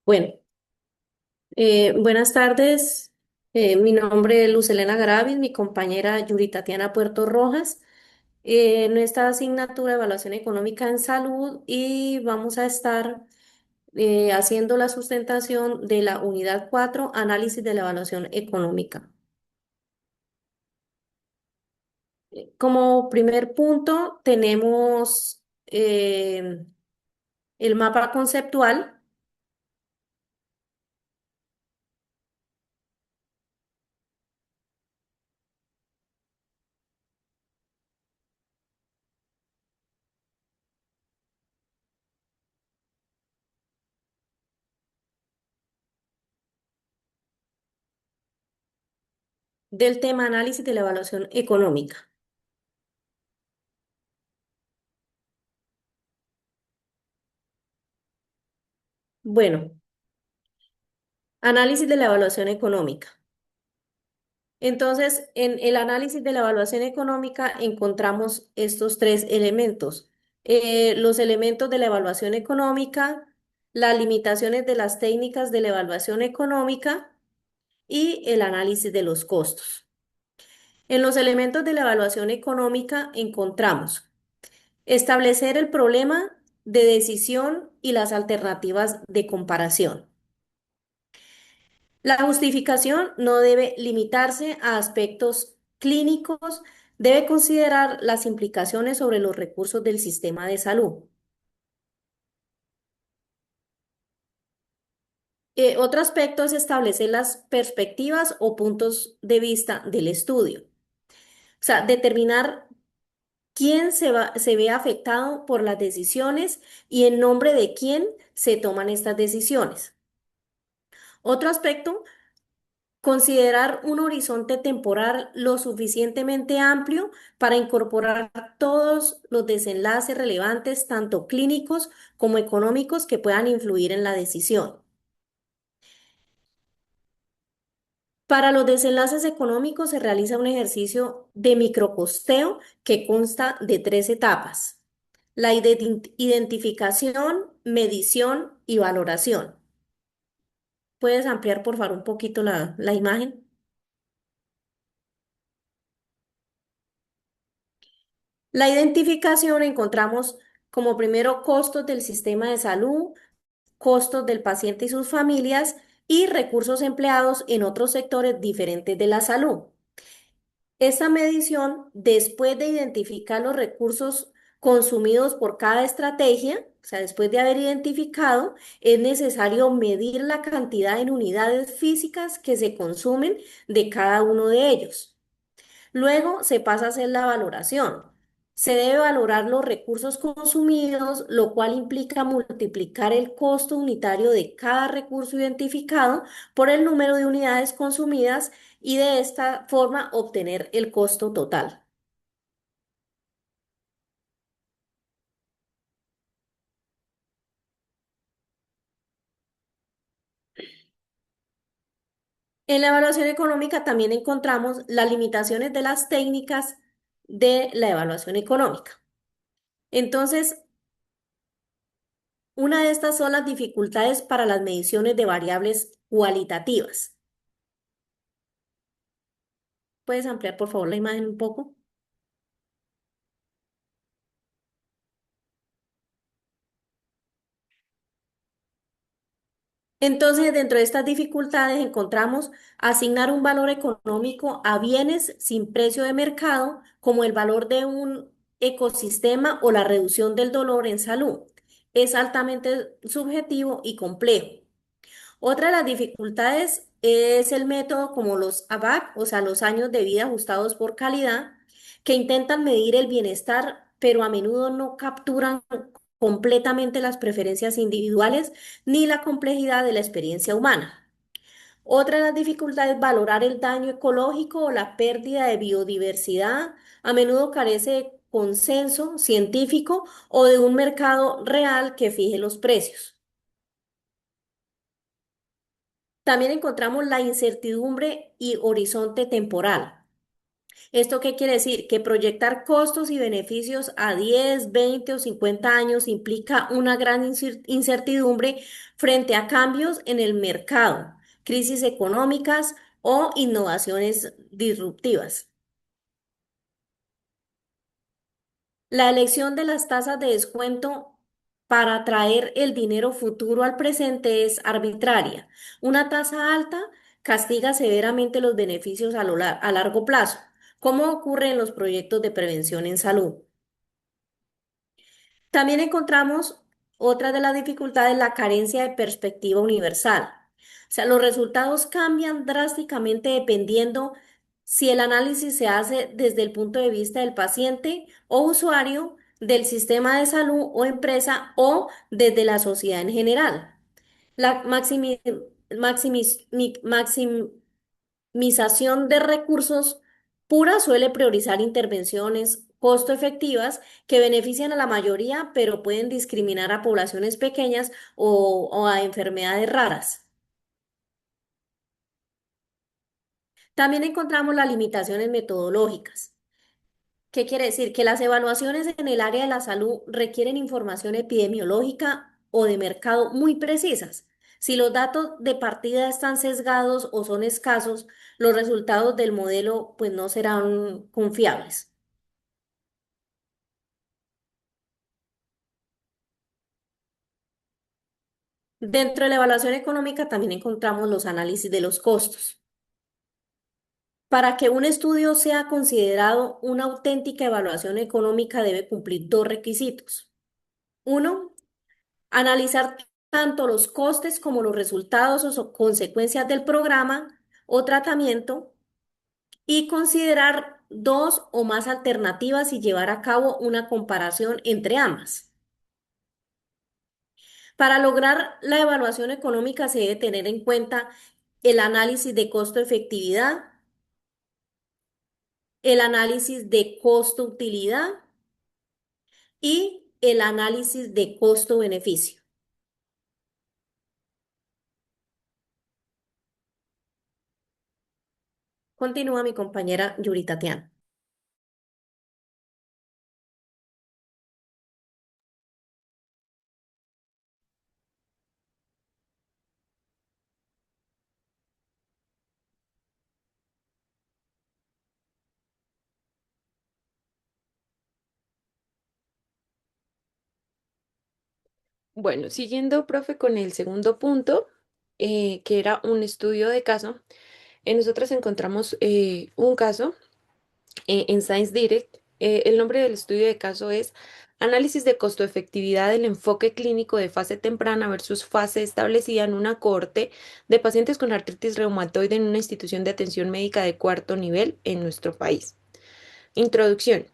Bueno, buenas tardes. Mi nombre es Luz Elena Garavis, mi compañera Yuri Tatiana Puerto Rojas. Nuestra asignatura de Evaluación Económica en Salud y vamos a estar haciendo la sustentación de la unidad 4, Análisis de la Evaluación Económica. Como primer punto tenemos el mapa conceptual del tema Análisis de la Evaluación Económica. Bueno, análisis de la evaluación económica. Entonces, en el análisis de la evaluación económica encontramos estos tres elementos. Los elementos de la evaluación económica, las limitaciones de las técnicas de la evaluación económica y el análisis de los costos. En los elementos de la evaluación económica encontramos establecer el problema de decisión y las alternativas de comparación. La justificación no debe limitarse a aspectos clínicos, debe considerar las implicaciones sobre los recursos del sistema de salud. Otro aspecto es establecer las perspectivas o puntos de vista del estudio. O sea, determinar quién se ve afectado por las decisiones y en nombre de quién se toman estas decisiones. Otro aspecto, considerar un horizonte temporal lo suficientemente amplio para incorporar todos los desenlaces relevantes, tanto clínicos como económicos, que puedan influir en la decisión. Para los desenlaces económicos se realiza un ejercicio de microcosteo que consta de tres etapas: la identificación, medición y valoración. ¿Puedes ampliar, por favor, un poquito la imagen? La identificación encontramos como primero costos del sistema de salud, costos del paciente y sus familias y recursos empleados en otros sectores diferentes de la salud. Esta medición, después de identificar los recursos consumidos por cada estrategia, o sea, después de haber identificado, es necesario medir la cantidad en unidades físicas que se consumen de cada uno de ellos. Luego se pasa a hacer la valoración. Se debe valorar los recursos consumidos, lo cual implica multiplicar el costo unitario de cada recurso identificado por el número de unidades consumidas y de esta forma obtener el costo total. En la evaluación económica también encontramos las limitaciones de las técnicas de la evaluación económica. Entonces, una de estas son las dificultades para las mediciones de variables cualitativas. ¿Puedes ampliar, por favor, la imagen un poco? Entonces, dentro de estas dificultades encontramos asignar un valor económico a bienes sin precio de mercado, como el valor de un ecosistema o la reducción del dolor en salud. Es altamente subjetivo y complejo. Otra de las dificultades es el método como los ABAC, o sea, los años de vida ajustados por calidad, que intentan medir el bienestar, pero a menudo no capturan completamente las preferencias individuales ni la complejidad de la experiencia humana. Otra de las dificultades es valorar el daño ecológico o la pérdida de biodiversidad. A menudo carece de consenso científico o de un mercado real que fije los precios. También encontramos la incertidumbre y horizonte temporal. ¿Esto qué quiere decir? Que proyectar costos y beneficios a 10, 20 o 50 años implica una gran incertidumbre frente a cambios en el mercado, crisis económicas o innovaciones disruptivas. La elección de las tasas de descuento para traer el dinero futuro al presente es arbitraria. Una tasa alta castiga severamente los beneficios a largo plazo, como ocurre en los proyectos de prevención en salud. También encontramos otra de las dificultades, la carencia de perspectiva universal. O sea, los resultados cambian drásticamente dependiendo si el análisis se hace desde el punto de vista del paciente o usuario, del sistema de salud o empresa o desde la sociedad en general. La maximización de recursos pura suele priorizar intervenciones costo efectivas que benefician a la mayoría, pero pueden discriminar a poblaciones pequeñas o a enfermedades raras. También encontramos las limitaciones metodológicas. ¿Qué quiere decir? Que las evaluaciones en el área de la salud requieren información epidemiológica o de mercado muy precisas. Si los datos de partida están sesgados o son escasos, los resultados del modelo pues no serán confiables. Dentro de la evaluación económica también encontramos los análisis de los costos. Para que un estudio sea considerado una auténtica evaluación económica debe cumplir dos requisitos. Uno, analizar tanto los costes como los resultados o consecuencias del programa o tratamiento y considerar dos o más alternativas y llevar a cabo una comparación entre ambas. Para lograr la evaluación económica se debe tener en cuenta el análisis de costo-efectividad, el análisis de costo-utilidad y el análisis de costo-beneficio. Continúa mi compañera Yuri Tatiana. Bueno, siguiendo, profe, con el segundo punto, que era un estudio de caso, nosotros encontramos un caso en Science Direct. El nombre del estudio de caso es Análisis de costo-efectividad del enfoque clínico de fase temprana versus fase establecida en una cohorte de pacientes con artritis reumatoide en una institución de atención médica de cuarto nivel en nuestro país. Introducción.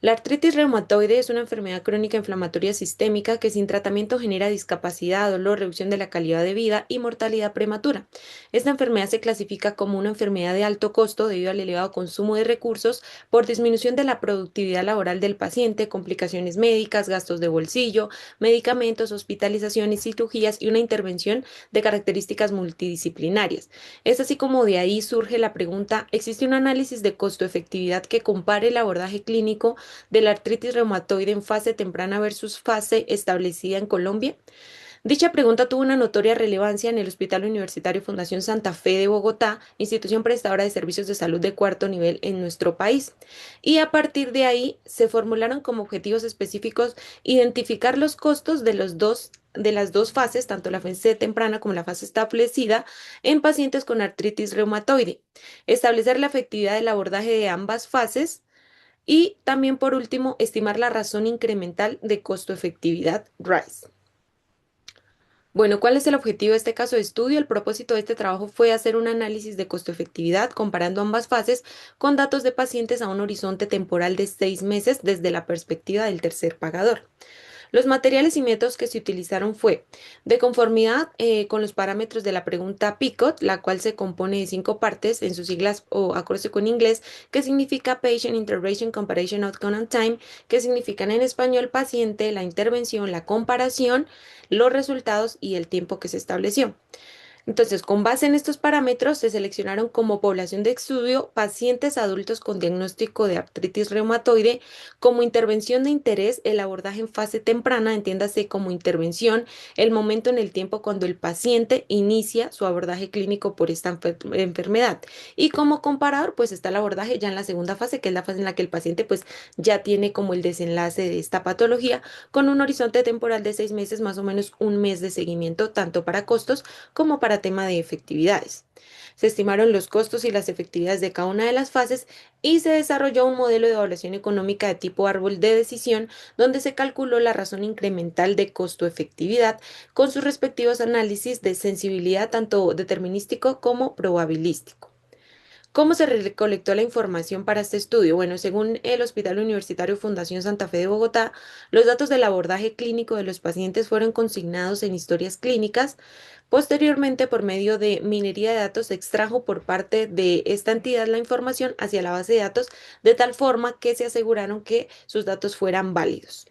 La artritis reumatoide es una enfermedad crónica inflamatoria sistémica que sin tratamiento genera discapacidad, dolor, reducción de la calidad de vida y mortalidad prematura. Esta enfermedad se clasifica como una enfermedad de alto costo debido al elevado consumo de recursos por disminución de la productividad laboral del paciente, complicaciones médicas, gastos de bolsillo, medicamentos, hospitalizaciones, cirugías y una intervención de características multidisciplinarias. Es así como de ahí surge la pregunta, ¿existe un análisis de costo-efectividad que compare el abordaje clínico de la artritis reumatoide en fase temprana versus fase establecida en Colombia? Dicha pregunta tuvo una notoria relevancia en el Hospital Universitario Fundación Santa Fe de Bogotá, institución prestadora de servicios de salud de cuarto nivel en nuestro país. Y a partir de ahí se formularon como objetivos específicos identificar los costos de las dos fases, tanto la fase temprana como la fase establecida, en pacientes con artritis reumatoide, establecer la efectividad del abordaje de ambas fases y también, por último, estimar la razón incremental de costo-efectividad RISE. Bueno, ¿cuál es el objetivo de este caso de estudio? El propósito de este trabajo fue hacer un análisis de costo-efectividad comparando ambas fases con datos de pacientes a un horizonte temporal de 6 meses desde la perspectiva del tercer pagador. Los materiales y métodos que se utilizaron fue de conformidad con los parámetros de la pregunta PICOT, la cual se compone de 5 partes en sus siglas o acróstico en inglés, que significa Patient Intervention Comparison Outcome and Time, que significan en español paciente, la intervención, la comparación, los resultados y el tiempo que se estableció. Entonces, con base en estos parámetros, se seleccionaron como población de estudio pacientes adultos con diagnóstico de artritis reumatoide. Como intervención de interés, el abordaje en fase temprana, entiéndase como intervención, el momento en el tiempo cuando el paciente inicia su abordaje clínico por esta enfermedad. Y como comparador, pues está el abordaje ya en la segunda fase, que es la fase en la que el paciente pues ya tiene como el desenlace de esta patología, con un horizonte temporal de 6 meses, más o menos un mes de seguimiento, tanto para costos como para tema de efectividades. Se estimaron los costos y las efectividades de cada una de las fases y se desarrolló un modelo de evaluación económica de tipo árbol de decisión donde se calculó la razón incremental de costo-efectividad con sus respectivos análisis de sensibilidad tanto determinístico como probabilístico. ¿Cómo se recolectó la información para este estudio? Bueno, según el Hospital Universitario Fundación Santa Fe de Bogotá, los datos del abordaje clínico de los pacientes fueron consignados en historias clínicas. Posteriormente, por medio de minería de datos, se extrajo por parte de esta entidad la información hacia la base de datos de tal forma que se aseguraron que sus datos fueran válidos.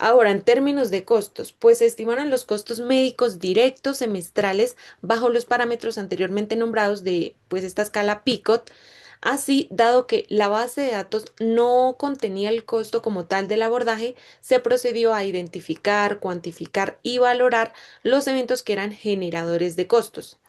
Ahora, en términos de costos, pues se estimaron los costos médicos directos semestrales bajo los parámetros anteriormente nombrados de pues esta escala Picot. Así, dado que la base de datos no contenía el costo como tal del abordaje, se procedió a identificar, cuantificar y valorar los eventos que eran generadores de costos.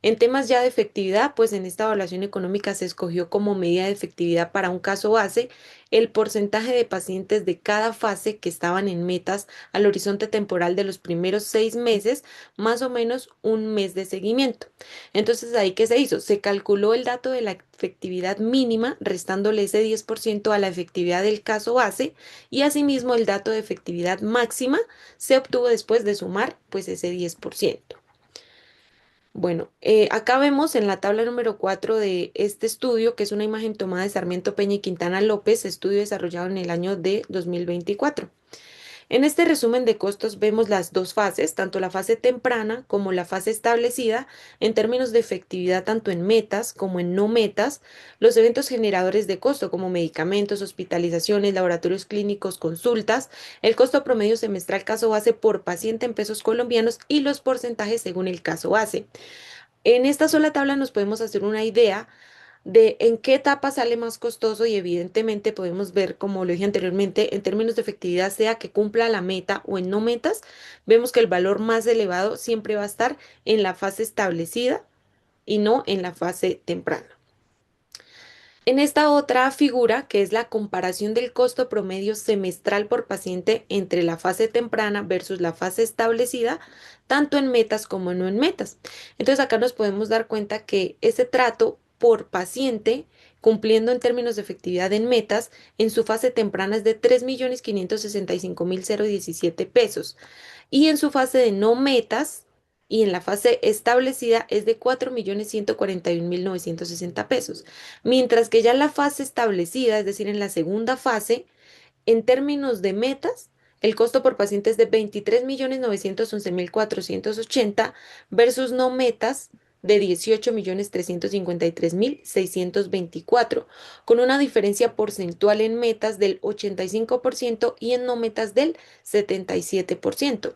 En temas ya de efectividad, pues en esta evaluación económica se escogió como medida de efectividad para un caso base el porcentaje de pacientes de cada fase que estaban en metas al horizonte temporal de los primeros 6 meses, más o menos un mes de seguimiento. Entonces, ¿ahí qué se hizo? Se calculó el dato de la efectividad mínima, restándole ese 10% a la efectividad del caso base, y asimismo el dato de efectividad máxima se obtuvo después de sumar pues ese 10%. Bueno, acá vemos en la tabla número 4 de este estudio, que es una imagen tomada de Sarmiento Peña y Quintana López, estudio desarrollado en el año de 2024. En este resumen de costos vemos las dos fases, tanto la fase temprana como la fase establecida, en términos de efectividad tanto en metas como en no metas, los eventos generadores de costo como medicamentos, hospitalizaciones, laboratorios clínicos, consultas, el costo promedio semestral caso base por paciente en pesos colombianos y los porcentajes según el caso base. En esta sola tabla nos podemos hacer una idea de en qué etapa sale más costoso y evidentemente podemos ver, como lo dije anteriormente, en términos de efectividad, sea que cumpla la meta o en no metas, vemos que el valor más elevado siempre va a estar en la fase establecida y no en la fase temprana. En esta otra figura, que es la comparación del costo promedio semestral por paciente entre la fase temprana versus la fase establecida, tanto en metas como no en metas. Entonces acá nos podemos dar cuenta que ese trato por paciente, cumpliendo en términos de efectividad en metas, en su fase temprana es de 3.565.017 pesos y en su fase de no metas y en la fase establecida es de 4.141.960 pesos, mientras que ya en la fase establecida, es decir, en la segunda fase, en términos de metas, el costo por paciente es de 23.911.480 versus no metas de 18.353.624, con una diferencia porcentual en metas del 85% y en no metas del 77%.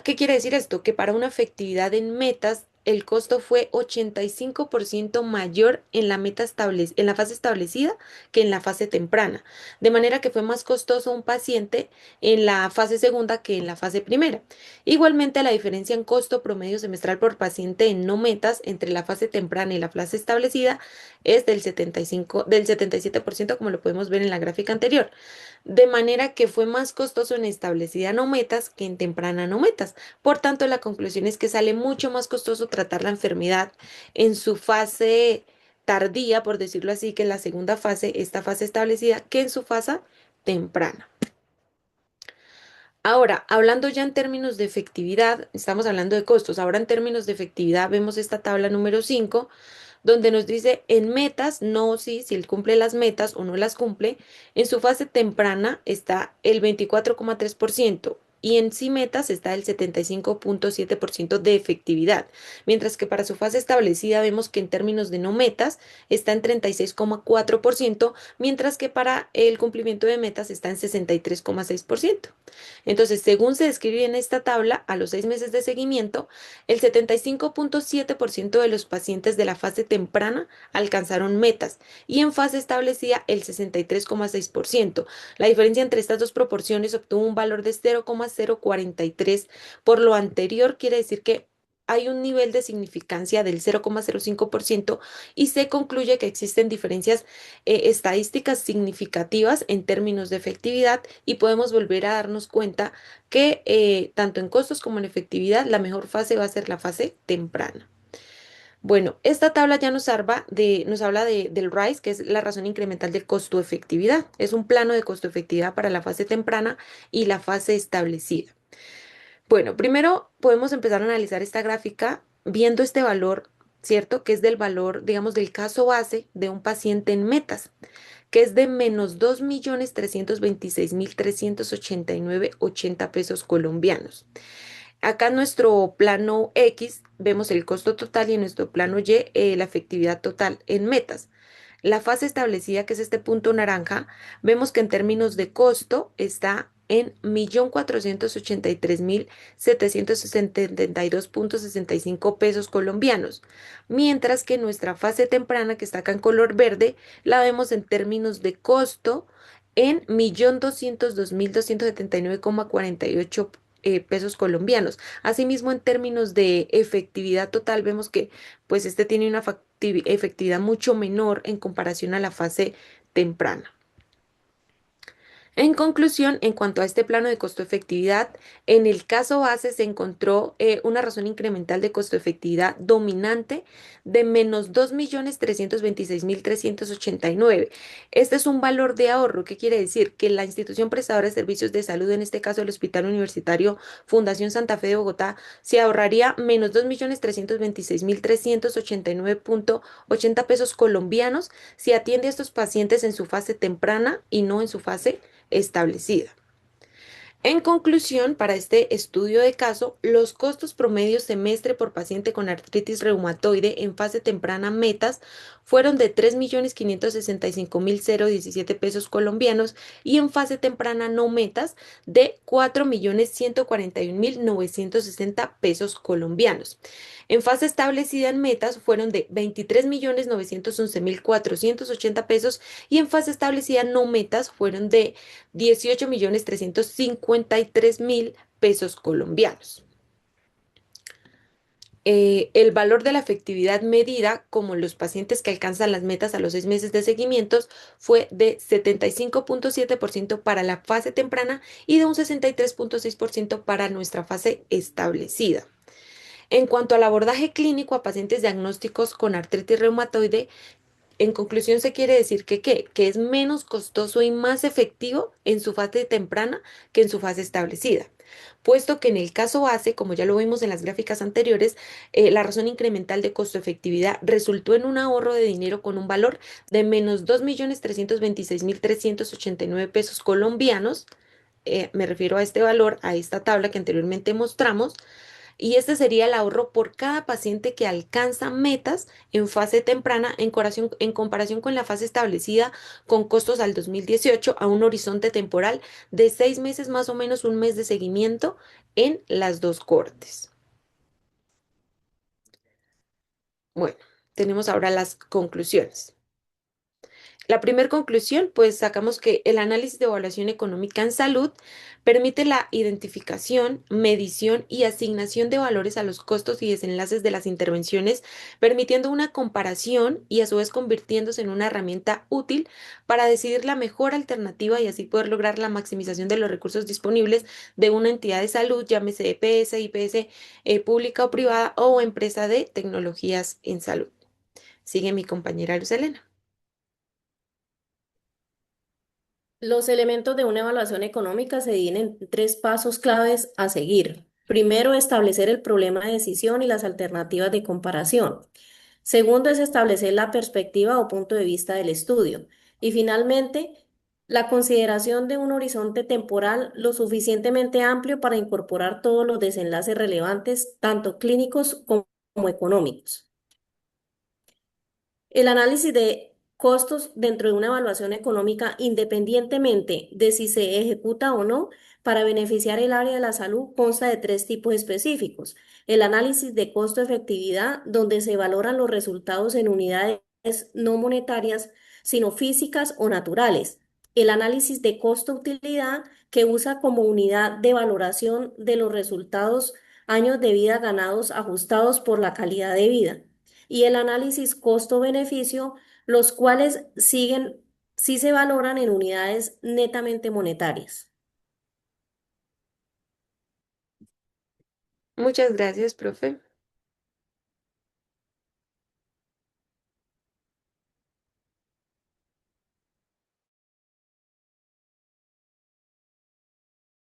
¿Qué quiere decir esto? Que para una efectividad en metas, el costo fue 85% mayor en la en la fase establecida que en la fase temprana. De manera que fue más costoso un paciente en la fase segunda que en la fase primera. Igualmente, la diferencia en costo promedio semestral por paciente en no metas entre la fase temprana y la fase establecida es del 77%, como lo podemos ver en la gráfica anterior, de manera que fue más costoso en establecida no metas que en temprana no metas. Por tanto, la conclusión es que sale mucho más costoso tratar la enfermedad en su fase tardía, por decirlo así, que en la segunda fase, esta fase establecida, que en su fase temprana. Ahora, hablando ya en términos de efectividad, estamos hablando de costos. Ahora en términos de efectividad vemos esta tabla número 5 donde nos dice en metas, no si él cumple las metas o no las cumple. En su fase temprana está el 24,3%. y en sí metas está el 75.7% de efectividad, mientras que para su fase establecida vemos que en términos de no metas está en 36,4%, mientras que para el cumplimiento de metas está en 63,6%. Entonces, según se describe en esta tabla, a los 6 meses de seguimiento, el 75.7% de los pacientes de la fase temprana alcanzaron metas y en fase establecida el 63,6%. La diferencia entre estas dos proporciones obtuvo un valor de 0,043. Por lo anterior, quiere decir que hay un nivel de significancia del 0,05% y se concluye que existen diferencias estadísticas significativas en términos de efectividad y podemos volver a darnos cuenta que tanto en costos como en efectividad la mejor fase va a ser la fase temprana. Bueno, esta tabla ya nos habla del RISE, que es la razón incremental de costo-efectividad. Es un plano de costo-efectividad para la fase temprana y la fase establecida. Bueno, primero podemos empezar a analizar esta gráfica viendo este valor, ¿cierto? Que es del valor, digamos, del caso base de un paciente en metas, que es de menos 2.326.389,80 pesos colombianos. Acá en nuestro plano X vemos el costo total y en nuestro plano Y la efectividad total en metas. La fase establecida, que es este punto naranja, vemos que en términos de costo está en 1.483.772,65 pesos colombianos, mientras que nuestra fase temprana, que está acá en color verde, la vemos en términos de costo en 1.202.279,48 pesos colombianos. Asimismo, en términos de efectividad total, vemos que pues este tiene una efectividad mucho menor en comparación a la fase temprana. En conclusión, en cuanto a este plano de costo-efectividad, en el caso base se encontró una razón incremental de costo-efectividad dominante de menos 2.326.389. Este es un valor de ahorro. ¿Qué quiere decir? Que la institución prestadora de servicios de salud, en este caso el Hospital Universitario Fundación Santa Fe de Bogotá, se ahorraría menos 2.326.389,80 pesos colombianos si atiende a estos pacientes en su fase temprana y no en su fase establecida. En conclusión, para este estudio de caso, los costos promedios semestre por paciente con artritis reumatoide en fase temprana metas fueron de 3.565.017 pesos colombianos y en fase temprana no metas de 4.141.960 pesos colombianos. En fase establecida en metas fueron de 23.911.480 pesos y en fase establecida no metas fueron de 18.353.000 pesos colombianos. El valor de la efectividad medida, como los pacientes que alcanzan las metas a los 6 meses de seguimientos, fue de 75.7% para la fase temprana y de un 63.6% para nuestra fase establecida. En cuanto al abordaje clínico a pacientes diagnósticos con artritis reumatoide, en conclusión, se quiere decir que es menos costoso y más efectivo en su fase temprana que en su fase establecida, puesto que en el caso base, como ya lo vimos en las gráficas anteriores, la razón incremental de costo-efectividad resultó en un ahorro de dinero con un valor de menos 2.326.389 pesos colombianos. Me refiero a este valor, a esta tabla que anteriormente mostramos, y este sería el ahorro por cada paciente que alcanza metas en fase temprana en comparación con la fase establecida con costos al 2018 a un horizonte temporal de 6 meses, más o menos un mes de seguimiento en las dos cortes. Bueno, tenemos ahora las conclusiones. La primera conclusión, pues sacamos que el análisis de evaluación económica en salud permite la identificación, medición y asignación de valores a los costos y desenlaces de las intervenciones, permitiendo una comparación y a su vez convirtiéndose en una herramienta útil para decidir la mejor alternativa y así poder lograr la maximización de los recursos disponibles de una entidad de salud, llámese EPS, IPS, pública o privada o empresa de tecnologías en salud. Sigue mi compañera Luz Helena. Los elementos de una evaluación económica se dividen en tres pasos claves a seguir. Primero, establecer el problema de decisión y las alternativas de comparación. Segundo, es establecer la perspectiva o punto de vista del estudio. Y finalmente, La consideración de un horizonte temporal lo suficientemente amplio para incorporar todos los desenlaces relevantes, tanto clínicos como económicos. El análisis de costos dentro de una evaluación económica, independientemente de si se ejecuta o no, para beneficiar el área de la salud, consta de tres tipos específicos. El análisis de costo-efectividad, donde se valoran los resultados en unidades no monetarias, sino físicas o naturales. El análisis de costo-utilidad, que usa como unidad de valoración de los resultados años de vida ganados ajustados por la calidad de vida, y el análisis costo-beneficio, los cuales sí se valoran en unidades netamente monetarias. Muchas gracias, profe.